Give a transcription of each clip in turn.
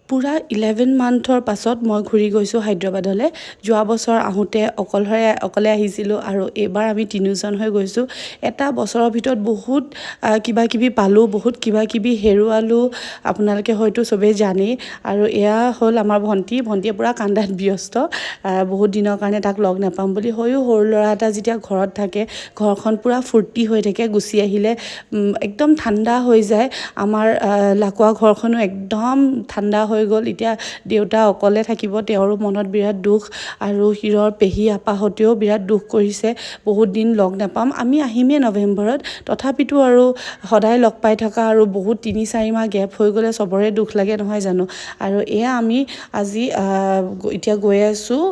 পুৰা 11 মান্থৰ পাছত মই ঘূৰি গৈছোঁ হায়দৰাবাদলৈ। যোৱা বছৰ আহোঁতে অকলে আহিছিলোঁ আৰু এইবাৰ আমি তিনিজন হৈ গৈছোঁ। এটা বছৰৰ ভিতৰত বহুত কিবা কিবি পালোঁ, বহুত কিবা কিবি হেৰুৱালোঁ, আপোনালোকে হয়তো চবেই জানেই। আৰু এয়া হ'ল আমাৰ ভণ্টিয়ে পূৰা কান্দাত ব্যস্ত, বহুত দিনৰ কাৰণে তাক লগ নাপাম বুলি। সৰু ল'ৰা এটা যেতিয়া ঘৰত থাকে, ঘৰখন পূৰা ফূৰ্তি হৈ থাকে, গুচি আহিলে একদম ঠাণ্ডা হৈ যায়। আমাৰ লাকুৱা ঘৰখনো একদম ঠাণ্ডা হৈ গ'ল। এতিয়া দেউতা অকলে থাকিব, তেওঁৰো মনত বিৰাট দুখ, আৰু হিৰৰ পেহী আপাহঁতেও বিৰাট দুখ কৰিছে, বহুত দিন লগ নাপাম। আমি আহিমেই নৱেম্বৰত, তথাপিতো আৰু সদায় লগ পাই থকা আৰু বহুত 3-4 মাহ গেপ হৈ গ'লে চবৰে দুখ লাগে নহয় জানো। আৰু এয়া আমি আজি এতিয়া গৈ আছোঁ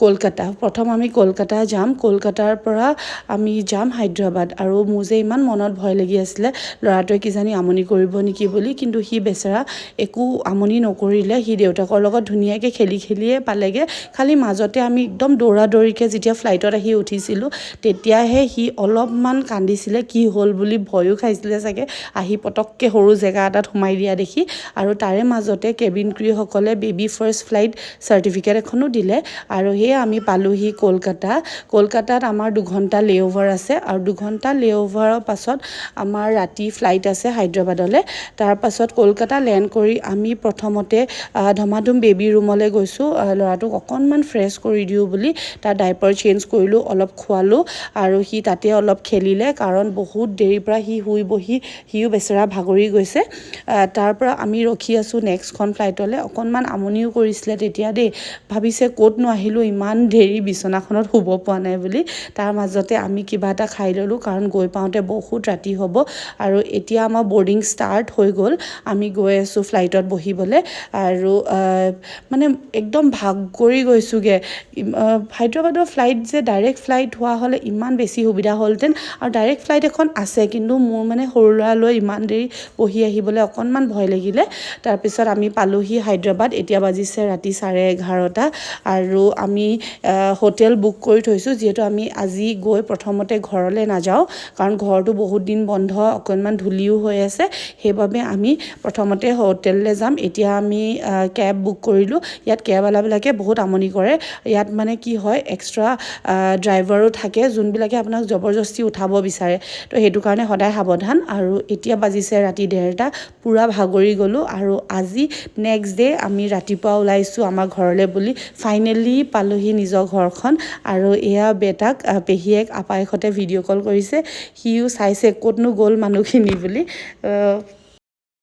কলকাতা। প্ৰথম আমি কলকাতা যাম, কলকাতাৰ পৰা আমি যাম হায়দৰাবাদ। আৰু মোৰ যে ইমান মনত ভয় লাগি আছিলে ল'ৰাটোৱে কিজানি আমনি কৰিব নেকি বুলি, কিন্তু সি বেচেৰা একো আমনি নকৰিলে। সি দেউতাকৰ লগত ধুনীয়াকৈ খেলিয়ে পালেগৈ। খালি মাজতে আমি একদম দৌৰাদৌৰিকৈ যেতিয়া ফ্লাইটত আহি উঠিছিলোঁ, তেতিয়াহে সি অলপমান কান্দিছিলে, কি হ'ল বুলি ভয়ো খাইছিলে চাগে, আহি পটককৈ সৰু জেগা এটাত সোমাই দিয়া দেখি। আৰু তাৰে মাজতে কেবিন ক্ৰুসকলে বেবী ফাৰ্ষ্ট ফ্লাইট চাৰ্টিফিকেট এখনো দিলে। আৰু সেয়ে আমি পালোঁহি কলকাতাত আমাৰ 2 ঘণ্টা লেঅ'ভাৰ আছে, আৰু 2 ঘণ্টা লেঅ'ভাৰৰ পাছত আমাৰ ৰাতি ফ্লাইট আছে হায়দৰাবাদলৈ। তাৰ পাছত কলকাতা লেণ্ড কৰি আমি প্ৰথমতে ধমাধুম বেবী ৰুমলৈ গৈছোঁ, ল'ৰাটোক অকণমান ফ্ৰেছ কৰি দিওঁ বুলি। তাৰ ডাইপাৰ চেঞ্জ কৰিলোঁ, অলপ খোৱালোঁ, আৰু সি তাতে অলপ খেলিলে, কাৰণ বহুত দেৰিৰ পৰা সি শুই বহি সিও বেচেৰা ভাগৰি গৈছে। তাৰ পৰা আমি ৰখি আছোঁ নেক্সটখন ফ্লাইটলৈ। অকণমান আমনিও কৰিছিলে তেতিয়া দেই, ভাবিছে ক'তনো আহিলোঁ, ইমান দেৰি বিচনাখনত শুব পোৱা নাই বুলি। তাৰ মাজতে আমি কিবা এটা খাই ল'লোঁ, কাৰণ গৈ পাওঁতে বহুত ৰাতি হ'ব। আৰু এতিয়া আমাৰ বৰ্ডিং ষ্টাৰ্ট হৈ গ'ল, আমি গৈ আছোঁ ফ্লাইটত বহিবলৈ। আৰু মানে একদম ভাগৰি গৈছোঁগৈ। হায়দৰাবাদৰ ফ্লাইট যে ডাইৰেক্ট ফ্লাইট হোৱা হ'লে ইমান বেছি সুবিধা হ'লহেঁতেন। আৰু ডাইৰেক্ট ফ্লাইট এখন আছে, কিন্তু মোৰ মানে সৰু ল'ৰা লৈ ইমান দেৰি বহি আহিবলৈ অকণমান ভয় লাগিলে। তাৰপিছত আমি পালোঁহি হায়দৰাবাদ। এতিয়া বাজিছে ৰাতি 11:30, আৰু আমি হোটেল বুক কৰি থৈছোঁ, যিহেতু আমি আজি গৈ প্ৰথমতে ঘৰলৈ নাযাওঁ, কাৰণ ঘৰটো বহুত দিন বন্ধ, অকণমান ধূলিও হৈ আছে, সেইবাবে আমি প্ৰথমতে হোটেললৈ যাম। এতিয়া আমি কেব বুক কৰিলোঁ। ইয়াত কেবৱালাবিলাকে বহুত আমনি কৰে। ইয়াত মানে কি হয়, এক্সট্ৰা ড্ৰাইভাৰো থাকে, যোনবিলাকে আপোনাক জবৰদস্তি উঠাব বিচাৰে, তো সেইটো কাৰণে সদায় সাৱধান। আৰু এতিয়া বাজিছে ৰাতি 1:30, পূৰা ভাগৰি গ'লোঁ। আৰু আজি নেক্সট ডে আমি ৰাতিপুৱা ওলাইছোঁ আমাৰ ঘৰলৈ বুলি। ফাইনেলি পালোঁহি নিজৰ ঘৰখন। আৰু এয়া বেটাক পেহীয়েক আপায়েকহঁতে ভিডিঅ' কল কৰিছে, সিও চাইছে ক'তনো গ'ল মানুহখিনি বুলি।